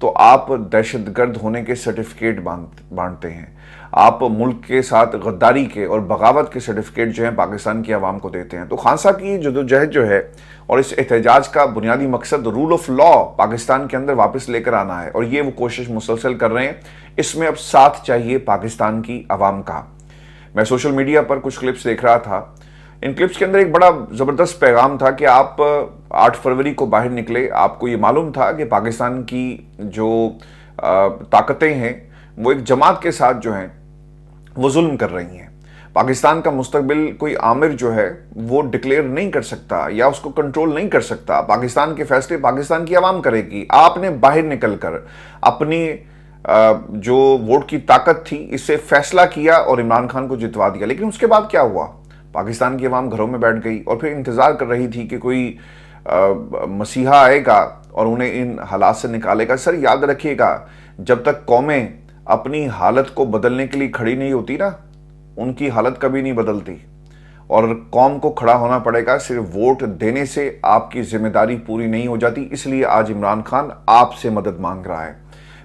تو آپ دہشت گرد ہونے کے سرٹیفکیٹ بانٹتے ہیں، آپ ملک کے ساتھ غداری کے اور بغاوت کے سرٹیفکیٹ جو ہیں پاکستان کی عوام کو دیتے ہیں۔ تو خان صاحب کی جدوجہد جو ہے اور اس احتجاج کا بنیادی مقصد رول آف لا پاکستان کے اندر واپس لے کر آنا ہے، اور یہ وہ کوشش مسلسل کر رہے ہیں۔ اس میں اب ساتھ چاہیے پاکستان کی عوام کا۔ میں سوشل میڈیا پر کچھ کلپس دیکھ رہا تھا، ان کلپس کے اندر ایک بڑا زبردست پیغام تھا کہ آپ 8 فروری کو باہر نکلے، آپ کو یہ معلوم تھا کہ پاکستان کی جو طاقتیں ہیں وہ ایک جماعت کے ساتھ جو ہیں وہ ظلم کر رہی ہیں۔ پاکستان کا مستقبل کوئی آمر جو ہے وہ ڈکلیئر نہیں کر سکتا یا اس کو کنٹرول نہیں کر سکتا، پاکستان کے فیصلے پاکستان کی عوام کرے گی۔ آپ نے باہر نکل کر اپنی جو ووٹ کی طاقت تھی اس سے فیصلہ کیا اور عمران خان کو جتوا دیا، لیکن اس کے بعد کیا ہوا؟ پاکستان کی عوام گھروں میں بیٹھ گئی اور پھر انتظار کر رہی تھی کہ کوئی مسیحا آئے گا اور انہیں ان حالات سے نکالے گا۔ سر یاد رکھیے گا، جب تک قومیں اپنی حالت کو بدلنے کے لیے کھڑی نہیں ہوتی نا، ان کی حالت کبھی نہیں بدلتی، اور قوم کو کھڑا ہونا پڑے گا۔ صرف ووٹ دینے سے آپ کی ذمہ داری پوری نہیں ہو جاتی، اس لیے آج عمران خان آپ سے مدد مانگ رہا ہے۔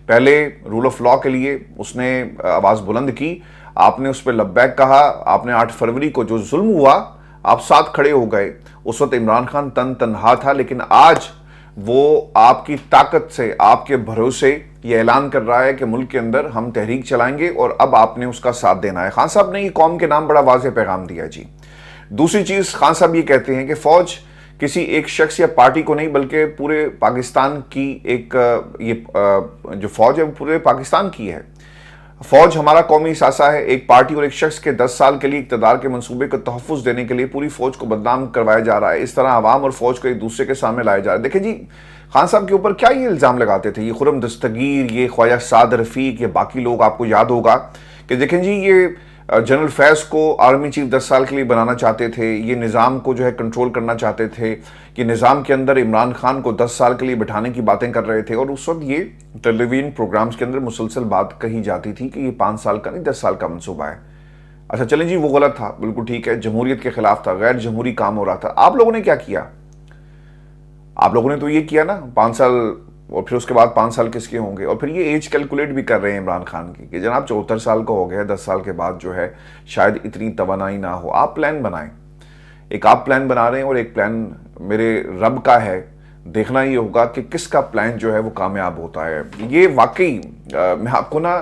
پہلے رول آف لا کے لیے اس نے آواز بلند کی، آپ نے اس پہ لبیک کہا، آپ نے 8 فروری کو جو ظلم ہوا آپ ساتھ کھڑے ہو گئے۔ اس وقت عمران خان تنہا تھا، لیکن آج وہ آپ کی طاقت سے، آپ کے بھروسے یہ اعلان کر رہا ہے کہ ملک کے اندر ہم تحریک چلائیں گے، اور اب آپ نے اس کا ساتھ دینا ہے۔ خان صاحب نے یہ قوم کے نام بڑا واضح پیغام دیا جی۔ دوسری چیز، خان صاحب یہ کہتے ہیں کہ فوج کسی ایک شخص یا پارٹی کو نہیں بلکہ پورے پاکستان کی ایک یہ جو فوج ہے وہ پورے پاکستان کی ہے۔ فوج ہمارا قومی اثاثہ ہے۔ ایک پارٹی اور ایک شخص کے 10 سال کے لیے اقتدار کے منصوبے کو تحفظ دینے کے لیے پوری فوج کو بدنام کروایا جا رہا ہے۔ اس طرح عوام اور فوج کو ایک دوسرے کے سامنے لایا جا رہا ہے۔ دیکھیں جی، خان صاحب کے اوپر کیا یہ الزام لگاتے تھے یہ خرم دستگیر، یہ خواجہ سعد رفیق، یہ باقی لوگ، آپ کو یاد ہوگا کہ دیکھیں جی یہ جنرل فیض کو آرمی چیف 10 سال کے لیے بنانا چاہتے تھے، یہ نظام کو جو ہے کنٹرول کرنا چاہتے تھے، کہ نظام کے اندر عمران خان کو 10 سال کے لیے بٹھانے کی باتیں کر رہے تھے، اور اس وقت یہ ٹیلی ویژن پروگرامز کے اندر مسلسل بات کہی جاتی تھی کہ یہ 5 سال کا نہیں 10 سال کا منصوبہ ہے۔ اچھا چلیں جی، وہ غلط تھا، بالکل ٹھیک ہے، جمہوریت کے خلاف تھا، غیر جمہوری کام ہو رہا تھا۔ آپ لوگوں نے کیا کیا؟ آپ لوگوں نے تو یہ کیا نا 5 سال، اور پھر اس کے بعد 5 سال کس کے ہوں گے، اور پھر یہ ایج کیلکولیٹ بھی کر رہے ہیں عمران خان کی کہ جناب 74 سال کا ہو گیا، 10 سال کے بعد جو ہے شاید اتنی توانائی نہ ہو۔ آپ پلان بنائیں، ایک آپ پلان بنا رہے ہیں اور ایک پلان میرے رب کا ہے، دیکھنا یہ ہوگا کہ کس کا پلان جو ہے وہ کامیاب ہوتا ہے۔ یہ واقعی میں آپ کو نا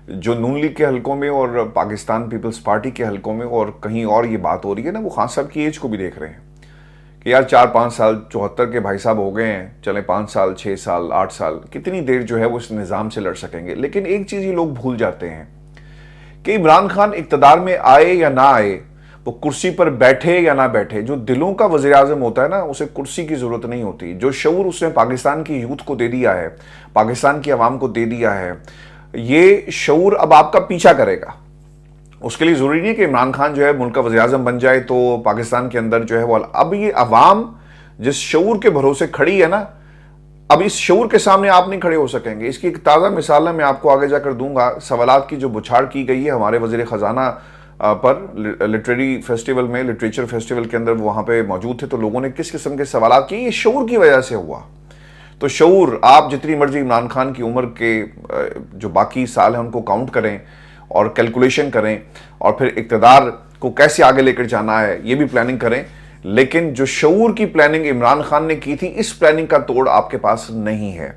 جو نون لیگ کے حلقوں میں اور پاکستان پیپلز پارٹی کے حلقوں میں اور کہیں اور یہ بات ہو رہی ہے نا، وہ خان صاحب کی ایج کو بھی دیکھ رہے ہیں کہ یار 4-5 سال 74 کے بھائی صاحب ہو گئے ہیں، چلیں 5 سال 6 سال 8 سال کتنی دیر جو ہے وہ اس نظام سے لڑ سکیں گے۔ لیکن ایک چیز یہ لوگ بھول جاتے ہیں کہ عمران خان اقتدار میں آئے یا نہ آئے، وہ کرسی پر بیٹھے یا نہ بیٹھے، جو دلوں کا وزیر اعظم ہوتا ہے نا اسے کرسی کی ضرورت نہیں ہوتی۔ جو شعور اس نے پاکستان کی یوتھ کو دے دیا ہے، پاکستان کی عوام کو دے دیا ہے، یہ شعور اب آپ کا پیچھا کرے گا۔ اس کے لیے ضروری نہیں کہ عمران خان جو ہے ملک کا وزیر اعظم بن جائے تو پاکستان کے اندر جو ہے وہ، اب یہ عوام جس شعور کے بھروسے کھڑی ہے نا، اب اس شعور کے سامنے آپ نہیں کھڑے ہو سکیں گے۔ اس کی ایک تازہ مثال میں آپ کو آگے جا کر دوں گا۔ سوالات کی جو بچھاڑ کی گئی ہے ہمارے وزیر خزانہ پر لٹریری فیسٹیول میں، لٹریچر فیسٹیول کے اندر وہاں پہ موجود تھے، تو لوگوں نے کس قسم کے سوالات کیے، یہ شعور کی وجہ سے ہوا۔ تو شعور، آپ جتنی مرضی عمران خان کی عمر کے جو باقی سال ہیں ان کو کاؤنٹ کریں اور کیلکولیشن کریں، اور پھر اقتدار کو کیسے آگے لے کر جانا ہے یہ بھی پلاننگ کریں، لیکن جو شعور کی پلاننگ عمران خان نے کی تھی، اس پلاننگ کا توڑ آپ کے پاس نہیں ہے۔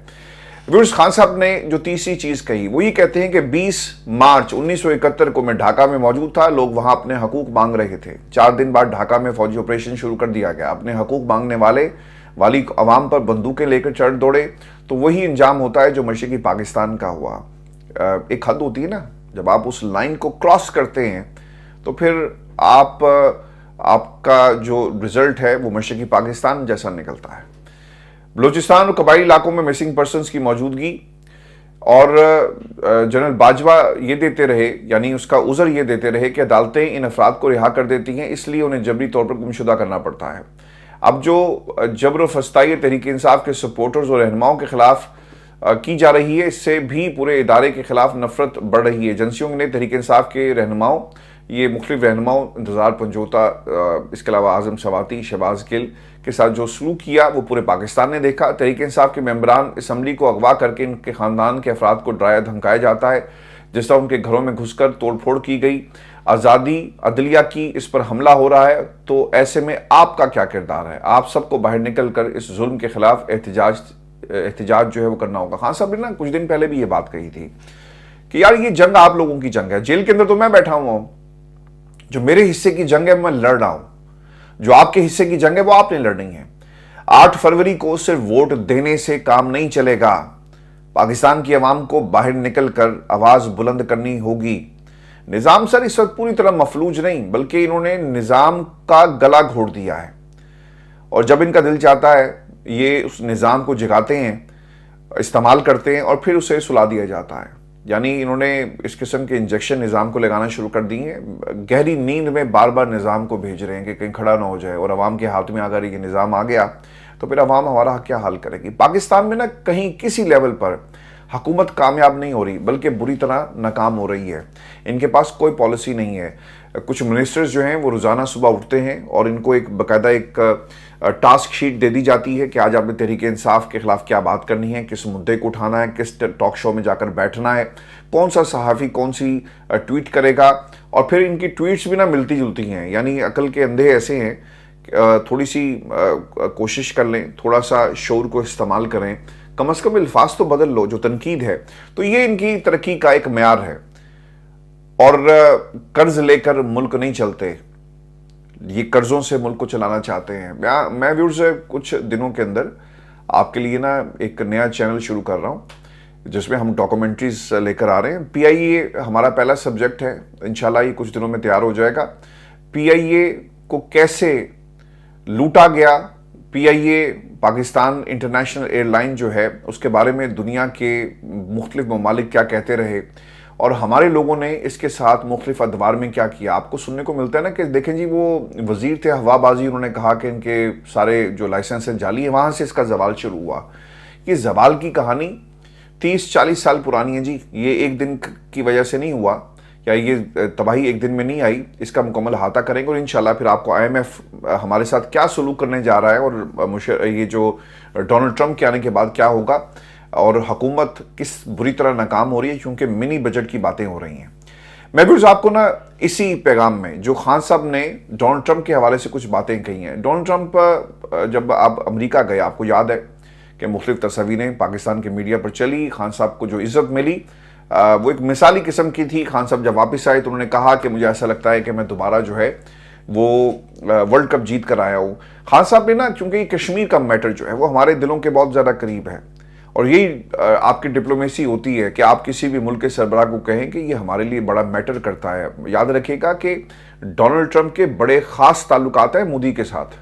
ویورز، خان صاحب نے جو تیسری چیز کہی وہ یہ کہتے ہیں کہ 20 مارچ 1971 کو میں ڈھاکہ میں موجود تھا، لوگ وہاں اپنے حقوق مانگ رہے تھے۔ 4 دن بعد ڈھاکہ میں فوجی آپریشن شروع کر دیا گیا، اپنے حقوق مانگنے والی عوام پر بندوقیں لے کر چڑھ دوڑے، تو وہی انجام ہوتا ہے جو مشرقی پاکستان کا ہوا۔ ایک حد ہوتی ہے نا، جب آپ اس لائن کو کراس کرتے ہیں تو پھر آپ کا جو رزلٹ ہے وہ مشرقی پاکستان جیسا نکلتا ہے۔ بلوچستان اور قبائلی علاقوں میں مسنگ پرسنز کی موجودگی، اور جنرل باجوہ یہ دیتے رہے، یعنی اس کا عذر یہ دیتے رہے کہ عدالتیں ان افراد کو رہا کر دیتی ہیں، اس لیے انہیں جبری طور پر گمشدہ کرنا پڑتا ہے۔ اب جو جبر و فسطائی تحریک انصاف کے سپورٹرز اور رہنماؤں کے خلاف کی جا رہی ہے، اس سے بھی پورے ادارے کے خلاف نفرت بڑھ رہی ہے۔ ایجنسیوں نے تحریک انصاف کے رہنماؤں یہ مختلف رہنماؤں انتظار پنجوتا، اس کے علاوہ اعظم سواتی، شہباز گل کے ساتھ جو سلوک کیا وہ پورے پاکستان نے دیکھا۔ تحریک انصاف کے ممبران اسمبلی کو اغوا کر کے ان کے خاندان کے افراد کو ڈرایا دھمکایا جاتا ہے، جس طرح ان کے گھروں میں گھس کر توڑ پھوڑ کی گئی، آزادی عدلیہ کی اس پر حملہ ہو رہا ہے۔ تو ایسے میں آپ کا کیا کردار ہے؟ آپ سب کو باہر نکل کر اس ظلم کے خلاف احتجاج جو ہے وہ کرنا ہوگا۔ خان صاحب نے نا کچھ دن پہلے بھی یہ بات کہی تھی کہ یار یہ جنگ آپ لوگوں کی جنگ ہے، جیل کے اندر تو میں بیٹھا ہوا ہوں، جو میرے حصے کی جنگ ہے میں لڑ رہا ہوں، جو آپ کے حصے کی جنگ ہے وہ آپ نے لڑنی ہے۔ 8 فروری کو صرف ووٹ دینے سے کام نہیں چلے گا، پاکستان کی عوام کو باہر نکل کر آواز بلند کرنی ہوگی۔ نظام سر اس وقت پوری طرح مفلوج نہیں، بلکہ انہوں نے نظام کا گلا گھونٹ دیا ہے، اور جب ان کا دل چاہتا ہے یہ اس نظام کو جگاتے ہیں، استعمال کرتے ہیں اور پھر اسے سلا دیا جاتا ہے۔ یعنی انہوں نے اس قسم کے انجیکشن نظام کو لگانا شروع کر دی ہیں، گہری نیند میں بار بار نظام کو بھیج رہے ہیں کہ کہیں کھڑا نہ ہو جائے، اور عوام کے ہاتھ میں اگر یہ نظام آ گیا تو پھر عوام ہمارا کیا حال کرے گی۔ پاکستان میں نا کہیں کسی لیول پر حکومت کامیاب نہیں ہو رہی، بلکہ بری طرح ناکام ہو رہی ہے۔ ان کے پاس کوئی پالیسی نہیں ہے۔ کچھ منسٹرز جو ہیں وہ روزانہ صبح اٹھتے ہیں اور ان کو ایک باقاعدہ ایک ٹاسک شیٹ دے دی جاتی ہے کہ آج آپ نے تحریک انصاف کے خلاف کیا بات کرنی ہے، کس مدعے کو اٹھانا ہے، کس ٹاک شو میں جا کر بیٹھنا ہے، کون سا صحافی کون سی ٹویٹ کرے گا، اور پھر ان کی ٹویٹس بھی نہ ملتی جلتی ہیں۔ یعنی عقل کے اندھے ایسے ہیں، تھوڑی سی کوشش کر لیں، تھوڑا سا شعور کو استعمال کریں، کم از کم الفاظ تو بدل لو جو تنقید ہے۔ تو یہ ان کی ترقی کا ایک معیار ہے، اور قرض لے کر ملک نہیں چلتے، یہ قرضوں سے ملک کو چلانا چاہتے ہیں۔ میں ویورز کچھ دنوں کے اندر آپ کے لیے نا ایک نیا چینل شروع کر رہا ہوں جس میں ہم ڈاکومنٹریز لے کر آ رہے ہیں۔ پی آئی اے ہمارا پہلا سبجیکٹ ہے، انشاءاللہ یہ کچھ دنوں میں تیار ہو جائے گا۔ پی آئی اے کو کیسے لوٹا گیا، پی آئی اے پاکستان انٹرنیشنل ایئر لائن جو ہے اس کے بارے میں دنیا کے مختلف ممالک کیا کہتے رہے، اور ہمارے لوگوں نے اس کے ساتھ مختلف ادوار میں کیا کیا۔ آپ کو سننے کو ملتا ہے نا کہ دیکھیں جی وہ وزیر تھے ہوا بازی، انہوں نے کہا کہ ان کے سارے جو لائسنس ہیں جعلی ہیں، وہاں سے اس کا زوال شروع ہوا۔ یہ زوال کی کہانی 30-40 سال پرانی ہے جی، یہ ایک دن کی وجہ سے نہیں ہوا، یا یہ تباہی ایک دن میں نہیں آئی۔ اس کا مکمل احاطہ کریں گے، اور انشاءاللہ پھر آپ کو آئی ایم ایف ہمارے ساتھ کیا سلوک کرنے جا رہا ہے، اور یہ جو ڈونلڈ ٹرمپ کے آنے کے بعد کیا ہوگا، اور حکومت کس بری طرح ناکام ہو رہی ہے، کیونکہ منی بجٹ کی باتیں ہو رہی ہیں۔ میں بھی آپ کو نا اسی پیغام میں جو خان صاحب نے ڈونلڈ ٹرمپ کے حوالے سے کچھ باتیں کہی ہیں۔ ڈونلڈ ٹرمپ جب آپ امریکہ گئے، آپ کو یاد ہے کہ مختلف تصاویریں پاکستان کے میڈیا پر چلی، خان صاحب کو جو عزت ملی وہ ایک مثالی قسم کی تھی۔ خان صاحب جب واپس آئے تو انہوں نے کہا کہ مجھے ایسا لگتا ہے کہ میں دوبارہ جو ہے وہ ورلڈ کپ جیت کر آیا ہوں۔ خان صاحب نے نا چونکہ یہ کشمیر کا میٹر جو ہے وہ ہمارے دلوں کے بہت زیادہ قریب ہے، اور یہی آپ کی ڈپلومیسی ہوتی ہے کہ آپ کسی بھی ملک کے سربراہ کو کہیں کہ یہ ہمارے لیے بڑا میٹر کرتا ہے۔ یاد رکھیے گا کہ ڈونلڈ ٹرمپ کے بڑے خاص تعلقات ہیں مودی کے ساتھ،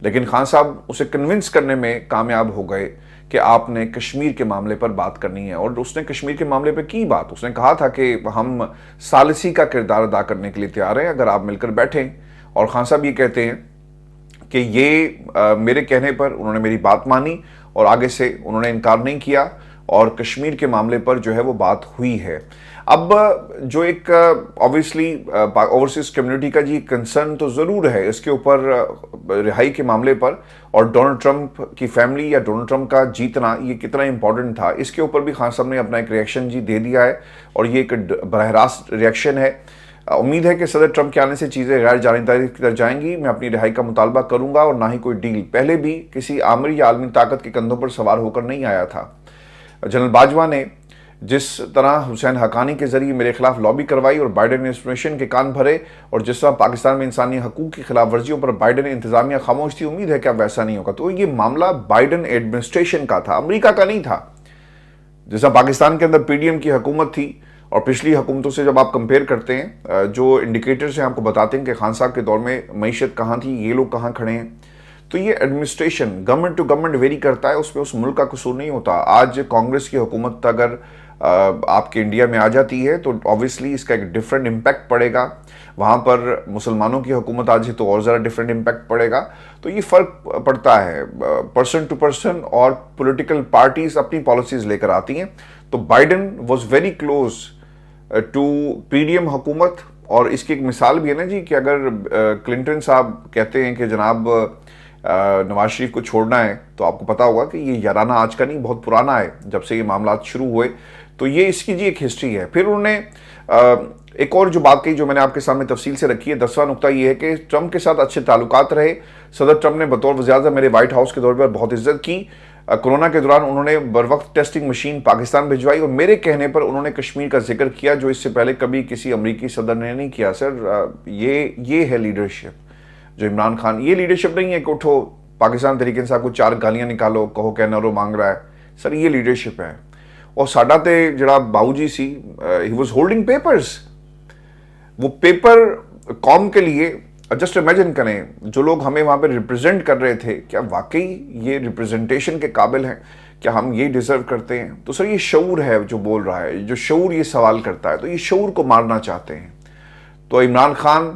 لیکن خان صاحب اسے کنونس کرنے میں کامیاب ہو گئے کہ آپ نے کشمیر کے معاملے پر بات کرنی ہے، اور اس نے کشمیر کے معاملے پر کی بات۔ اس نے کہا تھا کہ ہم ثالثی کا کردار ادا کرنے کے لیے تیار ہیں اگر آپ مل کر بیٹھیں، اور خان صاحب یہ کہتے ہیں کہ یہ میرے کہنے پر انہوں نے میری بات مانی، اور آگے سے انہوں نے انکار نہیں کیا، اور کشمیر کے معاملے پر جو ہے وہ بات ہوئی ہے۔ اب جو ایک اوبویسلی اوورسیز کمیونٹی کا جی کنسرن تو ضرور ہے اس کے اوپر، رہائی کے معاملے پر، اور ڈونلڈ ٹرمپ کی فیملی یا ڈونلڈ ٹرمپ کا جیتنا یہ کتنا امپورٹنٹ تھا، اس کے اوپر بھی خان صاحب نے اپنا ایک ریئیکشن جی دے دیا ہے، اور یہ ایک براہ راست ریئیکشن ہے۔ امید ہے کہ صدر ٹرمپ کے آنے سے چیزیں غیر جانبداری کی طرف جائیں گی۔ میں اپنی رہائی کا مطالبہ کروں گا، اور نہ ہی کوئی ڈیل۔ پہلے بھی کسی آمری یا عالمی طاقت کے کندھوں پر سوار ہو کر نہیں آیا تھا۔ جنرل باجوہ نے جس طرح حسین حقانی کے ذریعے میرے خلاف لابی کروائی اور بائیڈن ایڈمنسٹریشن کے کان بھرے، اور جس طرح پاکستان میں انسانی حقوق کی خلاف ورزیوں پر بائیڈن انتظامیہ خاموش تھی، امید ہے کہ اب ویسا نہیں ہوگا۔ تو یہ معاملہ بائیڈن ایڈمنسٹریشن کا تھا، امریکہ کا نہیں تھا۔ جیسا پاکستان کے اندر پی ڈی ایم کی حکومت تھی، اور پچھلی حکومتوں سے جب آپ کمپیئر کرتے ہیں، جو انڈیکیٹرز ہیں آپ کو بتاتے ہیں کہ خان صاحب کے دور میں معیشت کہاں تھی، یہ لوگ کہاں کھڑے ہیں، تو یہ administration government to government vary کرتا ہے، اس میں اس ملک کا قصور نہیں ہوتا۔ آج کانگریس کی حکومت اگر آپ کے انڈیا میں آ جاتی ہے تو اوبویسلی اس کا ایک ڈیفرنٹ امپیکٹ پڑے گا، وہاں پر مسلمانوں کی حکومت آ جائے تو اور زیادہ ڈیفرنٹ امپیکٹ پڑے گا۔ تو یہ فرق پڑتا ہے پرسن ٹو پرسن، اور پولیٹیکل پارٹیز اپنی پالیسیز لے کر آتی ہیں۔ تو Biden was very close to P D M حکومت، اور اس کی ایک مثال بھی ہے نا جی کہ اگر کلنٹن صاحب کہتے ہیں کہ جناب نواز شریف کو چھوڑنا ہے تو آپ کو پتا ہوگا کہ یہ یارانہ آج کا نہیں بہت پرانا ہے جب سے یہ معاملات شروع ہوئے. تو یہ اس کی جی ایک ہسٹری ہے. پھر انہوں نے ایک اور جو بات کہی جو میں نے آپ کے سامنے تفصیل سے رکھی ہے. 10واں نقطہ یہ ہے کہ ٹرمپ کے ساتھ اچھے تعلقات رہے. صدر ٹرمپ نے بطور وزیر اعظم میرے وائٹ ہاؤس کے دور پر بہت عزت کی. کورونا کے دوران انہوں نے بروقت ٹیسٹنگ مشین پاکستان بھجوائی اور میرے کہنے پر انہوں نے کشمیر کا ذکر کیا جو اس سے پہلے کبھی کسی امریکی صدر نے نہیں کیا. سر یہ ہے لیڈرشپ جو عمران خان. یہ لیڈرشپ نہیں ہے کہ اٹھو پاکستان تحریک انصاف کو 4 گالیاں نکالو کہو کہ نرو مانگ رہا ہے. سر یہ لیڈرشپ ہے. اور ساڈا تے جڑا باؤ جی سی ہی واز ہولڈنگ پیپرز. وہ پیپر قوم کے لیے جسٹ امیجن کریں جو لوگ ہمیں وہاں پہ ریپرزینٹ کر رہے تھے کیا واقعی یہ ریپرزنٹیشن کے قابل ہیں, کیا ہم یہ ڈیزرو کرتے ہیں. تو سر یہ شعور ہے جو بول رہا ہے, جو شعور یہ سوال کرتا ہے تو یہ شعور کو مارنا چاہتے ہیں. تو عمران خان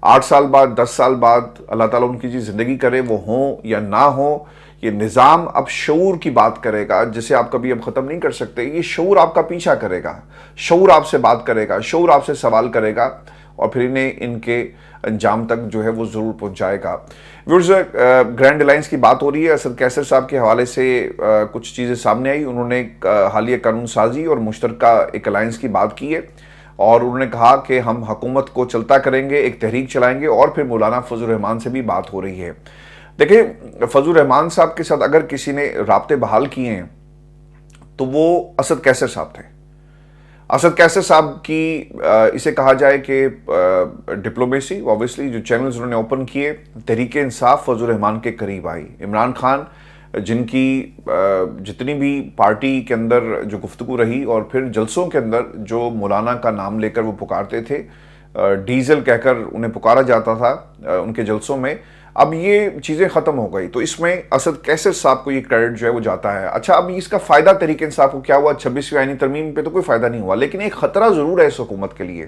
8 سال بعد 10 سال بعد اللہ تعالیٰ ان کی جی زندگی کرے وہ ہوں یا نہ ہوں, یہ نظام اب شعور کی بات کرے گا جسے آپ کبھی اب ختم نہیں کر سکتے. یہ شعور آپ کا پیچھا کرے گا, شعور آپ سے بات کرے گا, شعور آپ سے سوال کرے گا اور پھر انہیں ان کے انجام تک جو ہے وہ ضرور پہنچائے گا. ویورز, گرینڈ الائنس کی بات ہو رہی ہے. اسد کیسر صاحب کے حوالے سے کچھ چیزیں سامنے آئی. انہوں نے حالیہ قانون سازی اور مشترکہ ایک الائنس کی بات کی ہے اور انہوں نے کہا کہ ہم حکومت کو چلتا کریں گے, ایک تحریک چلائیں گے. اور پھر مولانا فضل الرحمان سے بھی بات ہو رہی ہے. دیکھیں فضل الرحمان صاحب کے ساتھ اگر کسی نے رابطے بحال کیے ہیں تو وہ اسد کیسر صاحب تھے. اسد کیسر صاحب کی اسے کہا جائے کہ ڈپلومیسی اوبویسلی جو چینلز انہوں نے اوپن کیے, تحریک انصاف فضل الرحمان کے قریب آئی. عمران خان جن کی جتنی بھی پارٹی کے اندر جو گفتگو رہی اور پھر جلسوں کے اندر جو مولانا کا نام لے کر وہ پکارتے تھے, ڈیزل کہہ کر انہیں پکارا جاتا تھا ان کے جلسوں میں, اب یہ چیزیں ختم ہو گئی. تو اس میں اسد کیسر صاحب کو یہ کریڈٹ جو ہے وہ جاتا ہے. اچھا اب اس کا فائدہ تحریک انصاف کو کیا ہوا؟ 26ویں آئینی ترمیم پہ تو کوئی فائدہ نہیں ہوا, لیکن ایک خطرہ ضرور ہے اس حکومت کے لیے.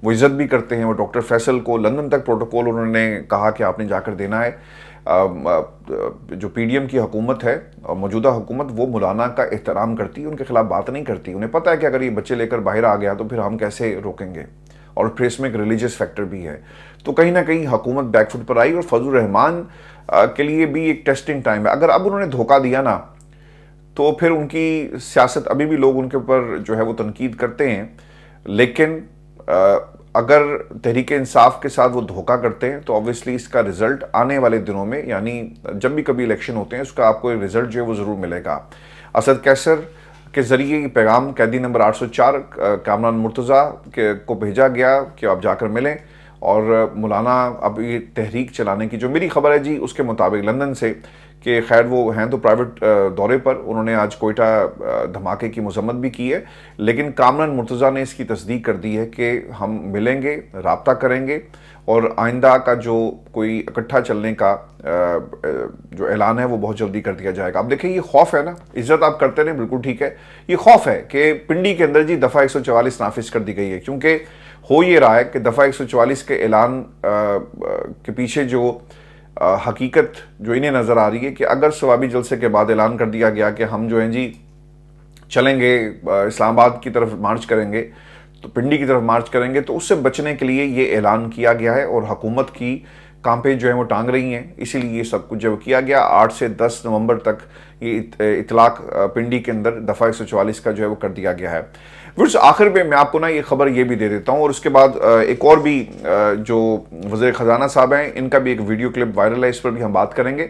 وہ عزت بھی کرتے ہیں. وہ ڈاکٹر فیصل کو لندن تک پروٹوکول انہوں نے کہا کہ آپ نے جا کر دینا ہے. جو پی ڈی ایم کی حکومت ہے موجودہ حکومت وہ مولانا کا احترام کرتی ہے, ان کے خلاف بات نہیں کرتی. انہیں پتہ ہے کہ اگر یہ بچے لے کر باہر آ گیا تو پھر ہم کیسے روکیں گے, اور پھر اس میں ایک ریلیجس فیکٹر بھی ہے. تو کہیں نہ کہیں حکومت بیک فٹ پر آئی اور فضل الرحمان کے لیے بھی ایک ٹیسٹنگ ٹائم ہے. اگر اب انہوں نے دھوکہ دیا نا تو پھر ان کی سیاست ابھی بھی لوگ ان کے اوپر جو ہے وہ تنقید کرتے ہیں, لیکن اگر تحریک انصاف کے ساتھ وہ دھوکہ کرتے ہیں تو obviously اس کا رزلٹ آنے والے دنوں میں, یعنی جب بھی کبھی الیکشن ہوتے ہیں اس کا آپ کو ایک رزلٹ جو ہے وہ ضرور ملے گا. اسد کیسر کے ذریعے یہ پیغام قیدی نمبر 804 کامران مرتضیٰ کو بھیجا گیا کہ آپ جا کر ملیں. اور مولانا اب یہ تحریک چلانے کی جو میری خبر ہے جی اس کے مطابق لندن سے کہ خیر وہ ہیں تو پرائیویٹ دورے پر, انہوں نے آج کوئٹہ دھماکے کی مذمت بھی کی ہے, لیکن کامران مرتضیٰ نے اس کی تصدیق کر دی ہے کہ ہم ملیں گے, رابطہ کریں گے اور آئندہ کا جو کوئی اکٹھا چلنے کا جو اعلان ہے وہ بہت جلدی کر دیا جائے گا. اب دیکھیں یہ خوف ہے نا, عزت آپ کرتے رہیں بالکل ٹھیک ہے, یہ خوف ہے کہ پنڈی کے اندر جی دفعہ 144 نافذ کر دی گئی ہے, کیونکہ ہو یہ رہا ہے کہ دفعہ 144 کے اعلان کے پیچھے جو حقیقت جو انہیں نظر آ رہی ہے کہ اگر ثوابی جلسے کے بعد اعلان کر دیا گیا کہ ہم جو ہیں جی چلیں گے اسلام آباد کی طرف مارچ کریں گے, تو پنڈی کی طرف مارچ کریں گے, تو اس سے بچنے کے لیے یہ اعلان کیا گیا ہے اور حکومت کی کانپیں جو ہیں وہ ٹانگ رہی ہیں, اسی لیے یہ سب کچھ جو کیا گیا. 8 سے 10 نومبر تک یہ اطلاق پنڈی کے اندر دفعہ 144 کا جو ہے وہ کر دیا گیا ہے. آخر میں آپ کو نا یہ خبر یہ بھی دے دیتا ہوں, اور اس کے بعد ایک اور بھی جو وزیر خزانہ صاحب ہیں ان کا بھی ایک ویڈیو کلپ وائرل ہے, اس پر بھی ہم بات کریں گے.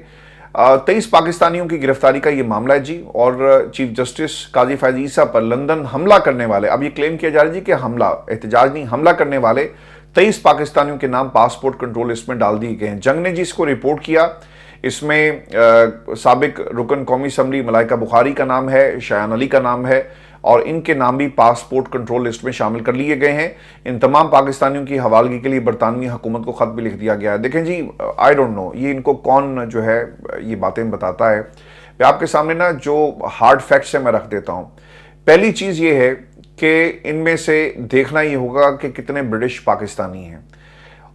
23 پاکستانیوں کی گرفتاری کا یہ معاملہ ہے جی, اور چیف جسٹس قاضی فائز عیسیٰ پر لندن حملہ کرنے والے, اب یہ کلیم کیا جا رہا ہے جی کہ حملہ, احتجاج نہیں, حملہ کرنے والے 23 پاکستانیوں کے نام پاسپورٹ کنٹرول لسٹ میں ڈال دیے گئے ہیں. جنگ نے جی اس کو رپورٹ کیا, اس میں سابق رکن قومی اسمبلی ملائکہ بخاری کا نام ہے, شایان علی کا نام ہے, اور ان کے نام بھی پاسپورٹ کنٹرول لسٹ میں شامل کر لیے گئے ہیں. ان تمام پاکستانیوں کی حوالگی کے لیے برطانوی حکومت کو خط بھی لکھ دیا گیا ہے. دیکھیں جی آئی ڈونٹ نو یہ ان کو کون جو ہے یہ باتیں بتاتا ہے. میں آپ کے سامنے نا جو ہارڈ فیکٹس ہیں میں رکھ دیتا ہوں. پہلی چیز یہ ہے کہ ان میں سے دیکھنا یہ ہوگا کہ کتنے برٹش پاکستانی ہیں,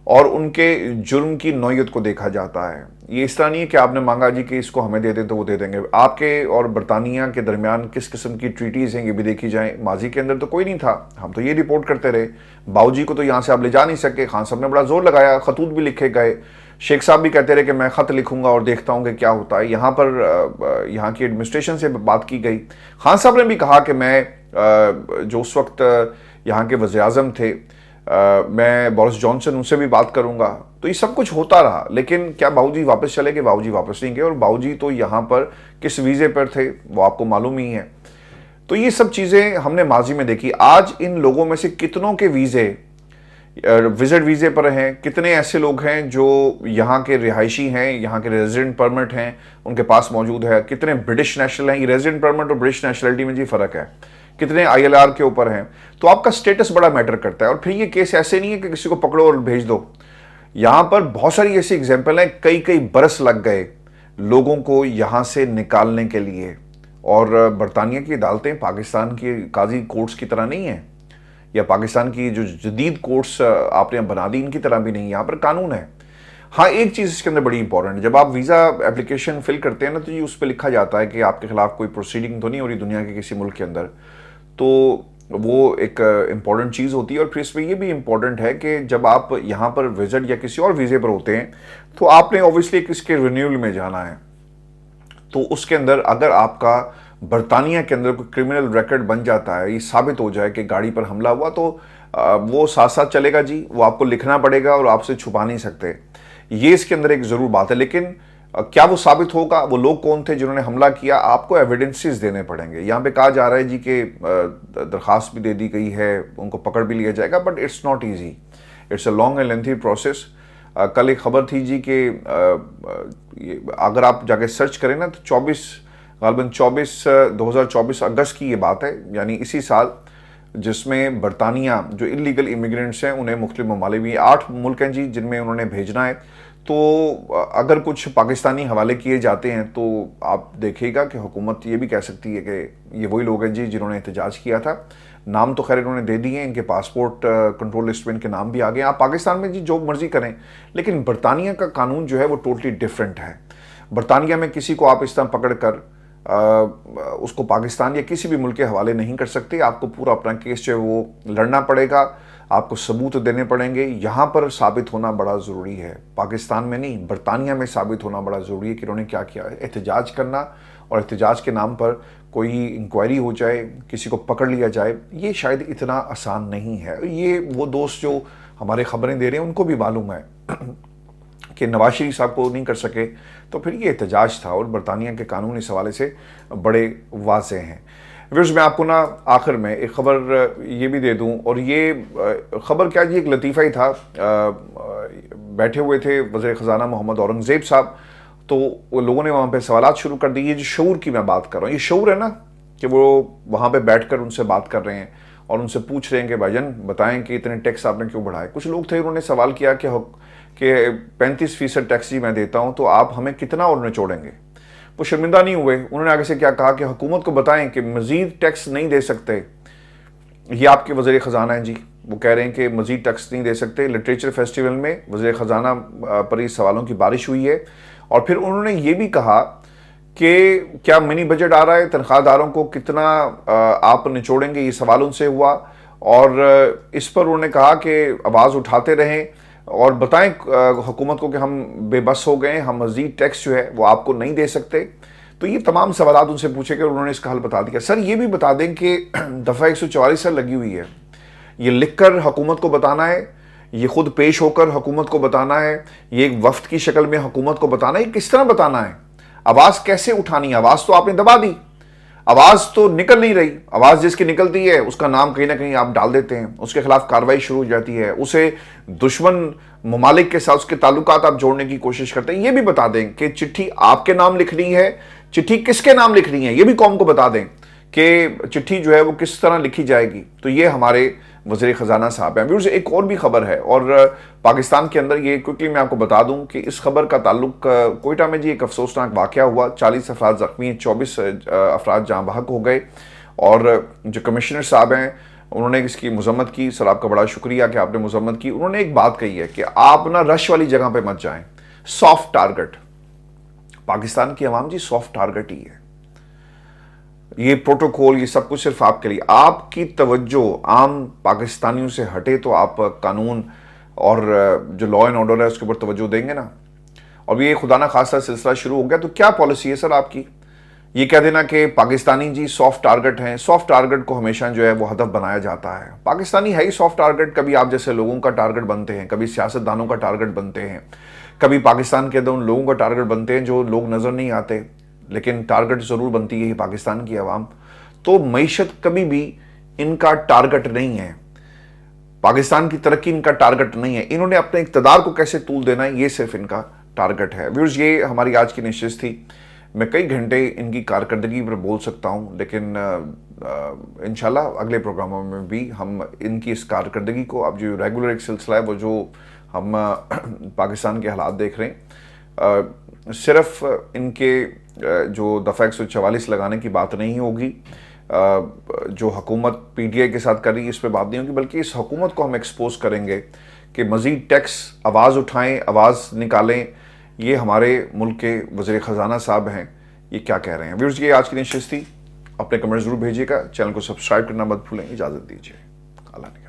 اور ان کے جرم کی نوعیت کو دیکھا جاتا ہے. یہ اس طرح نہیں ہے کہ آپ نے مانگا جی کہ اس کو ہمیں دے دیں تو وہ دے دیں گے. آپ کے اور برطانیہ کے درمیان کس قسم کی ٹریٹیز ہیں یہ بھی دیکھی جائیں. ماضی کے اندر تو کوئی نہیں تھا, ہم تو یہ رپورٹ کرتے رہے. باؤ جی کو تو یہاں سے آپ لے جا نہیں سکے. خان صاحب نے بڑا زور لگایا, خطوط بھی لکھے گئے. شیخ صاحب بھی کہتے رہے کہ میں خط لکھوں گا اور دیکھتا ہوں کہ کیا ہوتا ہے. یہاں پر یہاں کی ایڈمنسٹریشن سے بات کی گئی. خان صاحب نے بھی کہا کہ میں جو اس وقت یہاں کے وزیر اعظم تھے, میں بورس جانسن, ان سے بھی بات کروں گا. تو یہ سب کچھ ہوتا رہا, لیکن کیا باؤ جی واپس چلے گئے؟ باؤ جی واپس نہیں گئے. اور باؤ جی تو یہاں پر کس ویزے پر تھے وہ آپ کو معلوم ہی ہے. تو یہ سب چیزیں ہم نے ماضی میں دیکھی. آج ان لوگوں میں سے کتنوں کے ویزے وزٹ ویزے پر ہیں, کتنے ایسے لوگ ہیں جو یہاں کے رہائشی ہیں, یہاں کے ریزیڈنٹ پرمٹ ہیں ان کے پاس موجود ہے, کتنے برٹش نیشنل ہیں. یہ ریزیڈنٹ پرمٹ اور برٹش نیشنلٹی میں جی فرق ہے, کتنے آئی ایل آر کے اوپر ہیں. تو آپ کا سٹیٹس بڑا میٹر کرتا ہے. اور پھر یہ کیس ایسے نہیں ہے کہ کسی کو پکڑو اور بھیج دو. یہاں پر بہت ساری ایسی ایگزامپل ہیں, کئی برس لگ گئے لوگوں کو یہاں سے نکالنے کے لیے. اور برطانیہ کی عدالتیں پاکستان کی قاضی کورٹس کی طرح نہیں ہیں, یا پاکستان کی جو جدید کورٹس آپ نے بنا دی ان کی طرح بھی نہیں. یہاں پر قانون ہے. ہاں ایک چیز اس کے اندر بڑی امپورٹنٹ ہے, جب آپ ویزا اپلیکیشن فل کرتے ہیں نا تو یہ اس پہ لکھا جاتا ہے کہ آپ کے خلاف کوئی پروسیڈنگ تو نہیں ہو رہی دنیا کے کسی ملک کے اندر. تو وہ ایک امپورٹنٹ چیز ہوتی ہے. اور پھر اس میں یہ بھی امپورٹنٹ ہے کہ جب آپ یہاں پر وزٹ یا کسی اور ویزے پر ہوتے ہیں تو آپ نے اوبویسلی کس کے رینیول میں جانا ہے. تو اس کے اندر اگر آپ کا برطانیہ کے اندر کوئی کرمنل ریکارڈ بن جاتا ہے, یہ ثابت ہو جائے کہ گاڑی پر حملہ ہوا, تو وہ ساتھ ساتھ چلے گا جی, وہ آپ کو لکھنا پڑے گا اور آپ سے چھپا نہیں سکتے. یہ اس کے اندر ایک ضرور بات ہے. لیکن کیا وہ ثابت ہوگا, وہ لوگ کون تھے جنہوں نے حملہ کیا؟ آپ کو ایویڈنسز دینے پڑیں گے. یہاں پہ کہا جا رہا ہے جی کہ درخواست بھی دے دی گئی ہے, ان کو پکڑ بھی لیا جائے گا, but it's not easy, it's a long and lengthy process. کل ایک خبر تھی جی کہ اگر آپ جا کے سرچ کریں نا تو غالباً 2024 اگست کی یہ بات ہے, یعنی اسی سال, جس میں برطانیہ جو انلیگل امیگرینٹس ہیں انہیں مختلف ممالک بھی 8 ملک ہیں جی جن میں انہوں نے بھیجنا ہے. تو اگر کچھ پاکستانی حوالے کیے جاتے ہیں تو آپ دیکھیے گا کہ حکومت یہ بھی کہہ سکتی ہے کہ یہ وہی لوگ ہیں جی جنہوں نے احتجاج کیا تھا. نام تو خیر انہوں نے دے دیے ہیں, ان کے پاسپورٹ کنٹرول لسٹ میں ان کے نام بھی آ گئے. آپ پاکستان میں جی جو مرضی کریں, لیکن برطانیہ کا قانون جو ہے وہ ٹوٹلی ڈیفرنٹ ہے. برطانیہ میں کسی کو آپ اس طرح پکڑ کر اس کو پاکستان یا کسی بھی ملک کے حوالے نہیں کر سکتے. آپ کو پورا اپنا کیس جو ہے وہ لڑنا پڑے گا, آپ کو ثبوت دینے پڑیں گے. یہاں پر ثابت ہونا بڑا ضروری ہے, پاکستان میں نہیں, برطانیہ میں ثابت ہونا بڑا ضروری ہے کہ انہوں نے کیا کیا ہے. احتجاج کرنا اور احتجاج کے نام پر کوئی انکوائری ہو جائے, کسی کو پکڑ لیا جائے, یہ شاید اتنا آسان نہیں ہے. یہ وہ دوست جو ہمارے خبریں دے رہے ہیں ان کو بھی معلوم ہے کہ نواز شریف صاحب کو نہیں کر سکے, تو پھر یہ احتجاج تھا. اور برطانیہ کے قانون اس حوالے سے بڑے واضح ہیں. ویورز, میں آپ کو نا آخر میں ایک خبر یہ بھی دے دوں, اور یہ خبر کیا جی ایک لطیفہ ہی تھا. بیٹھے ہوئے تھے وزیر خزانہ محمد اورنگزیب صاحب, تو وہ لوگوں نے وہاں پہ سوالات شروع کر دی. یہ جو شعور کی میں بات کر رہا ہوں, یہ شعور ہے نا کہ وہ وہاں پہ بیٹھ کر ان سے بات کر رہے ہیں اور ان سے پوچھ رہے ہیں کہ بھائی جان بتائیں کہ اتنے ٹیکس آپ نے کیوں بڑھائے. کچھ لوگ تھے انہوں نے سوال کیا کہ 35% ٹیکس جی میں دیتا ہوں تو آپ ہمیں کتنا اور نچوڑیں گے. وہ شرمندہ نہیں ہوئے, انہوں نے آگے سے کیا کہا کہ حکومت کو بتائیں کہ مزید ٹیکس نہیں دے سکتے. یہ آپ کے وزیر خزانہ ہیں جی, وہ کہہ رہے ہیں کہ مزید ٹیکس نہیں دے سکتے. لٹریچر فیسٹیول میں وزیر خزانہ پر اس سوالوں کی بارش ہوئی ہے. اور پھر انہوں نے یہ بھی کہا کہ کیا منی بجٹ آ رہا ہے, تنخواہ داروں کو کتنا آپ نچوڑیں گے, یہ سوال ان سے ہوا. اور اس پر انہوں نے کہا کہ آواز اٹھاتے رہیں اور بتائیں حکومت کو کہ ہم بے بس ہو گئے, ہم مزید ٹیکس جو ہے وہ آپ کو نہیں دے سکتے. تو یہ تمام سوالات ان سے پوچھے گئے, انہوں نے اس کا حل بتا دیا. سر یہ بھی بتا دیں کہ دفعہ 144 سر لگی ہوئی ہے, یہ لکھ کر حکومت کو بتانا ہے, یہ خود پیش ہو کر حکومت کو بتانا ہے, یہ ایک وفد کی شکل میں حکومت کو بتانا ہے. یہ کس طرح بتانا ہے, آواز کیسے اٹھانی ہے؟ آواز تو آپ نے دبا دی, آواز تو نکل نہیں رہی. آواز جس کی نکلتی ہے اس کا نام کہیں نہ کہیں آپ ڈال دیتے ہیں, اس کے خلاف کارروائی شروع ہو جاتی ہے, اسے دشمن ممالک کے ساتھ اس کے تعلقات آپ جوڑنے کی کوشش کرتے ہیں. یہ بھی بتا دیں کہ چٹھی آپ کے نام لکھنی ہے, چٹھی کس کے نام لکھنی ہے, یہ بھی قوم کو بتا دیں کہ چٹھی جو ہے وہ کس طرح لکھی جائے گی. تو یہ ہمارے وزیر خزانہ صاحب ہیں. ویورز, ایک اور بھی خبر ہے, اور پاکستان کے اندر یہ کوئکلی میں آپ کو بتا دوں کہ اس خبر کا تعلق کوئٹہ میں جی ایک افسوسناک واقعہ ہوا. 40 افراد زخمی ہیں, 24 افراد جاں بحق ہو گئے. اور جو کمشنر صاحب ہیں انہوں نے اس کی مذمت کی. سر آپ کا بڑا شکریہ کہ آپ نے مذمت کی. انہوں نے ایک بات کہی ہے کہ آپ نا رش والی جگہ پہ مت جائیں. سافٹ ٹارگٹ پاکستان کی عوام جی سافٹ ٹارگٹ ہی ہے. یہ پروٹوکول یہ سب کچھ صرف آپ کے لیے. آپ کی توجہ عام پاکستانیوں سے ہٹے تو آپ قانون اور جو لا اینڈ آرڈر ہے اس کے اوپر توجہ دیں گے نا. اور یہ خدا نہ خاصہ سلسلہ شروع ہو گیا تو کیا پالیسی ہے سر آپ کی؟ یہ کہہ دینا کہ پاکستانی جی سافٹ ٹارگٹ ہیں. سافٹ ٹارگٹ کو ہمیشہ جو ہے وہ ہدف بنایا جاتا ہے. پاکستانی ہے ہی سافٹ ٹارگٹ. کبھی آپ جیسے لوگوں کا ٹارگٹ بنتے ہیں, کبھی سیاستدانوں کا ٹارگٹ بنتے ہیں, کبھی پاکستان کے اندر ان لوگوں کا ٹارگٹ بنتے ہیں جو لوگ نظر نہیں آتے, لیکن ٹارگٹ ضرور بنتی ہے پاکستان کی عوام. تو معیشت کبھی بھی ان کا ٹارگٹ نہیں ہے. پاکستان کی ترقی ان کا ٹارگٹ نہیں ہے. انہوں نے اپنے اقتدار کو کیسے طول دینا ہے یہ صرف ان کا ٹارگٹ ہے. ویورز یہ ہماری آج کی نشست تھی. میں کئی گھنٹے ان کی کارکردگی پر بول سکتا ہوں, لیکن انشاءاللہ اگلے پروگراموں میں بھی ہم ان کی اس کارکردگی کو, اب جو ریگولر ایک سلسلہ ہے وہ جو ہم پاکستان کے حالات دیکھ رہے ہیں, صرف ان کے جو دفعہ 144 لگانے کی بات نہیں ہوگی, جو حکومت پی ٹی آئی کے ساتھ کر رہی ہے اس پہ بات نہیں ہوگی, بلکہ اس حکومت کو ہم ایکسپوز کریں گے کہ مزید ٹیکس آواز اٹھائیں, آواز نکالیں. یہ ہمارے ملک کے وزیر خزانہ صاحب ہیں, یہ کیا کہہ رہے ہیں. ویورز یہ آج کی نشست تھی. اپنے کمنٹ ضرور بھیجیے گا. چینل کو سبسکرائب کرنا مت بھولیں. اجازت دیجیے. اللہ نے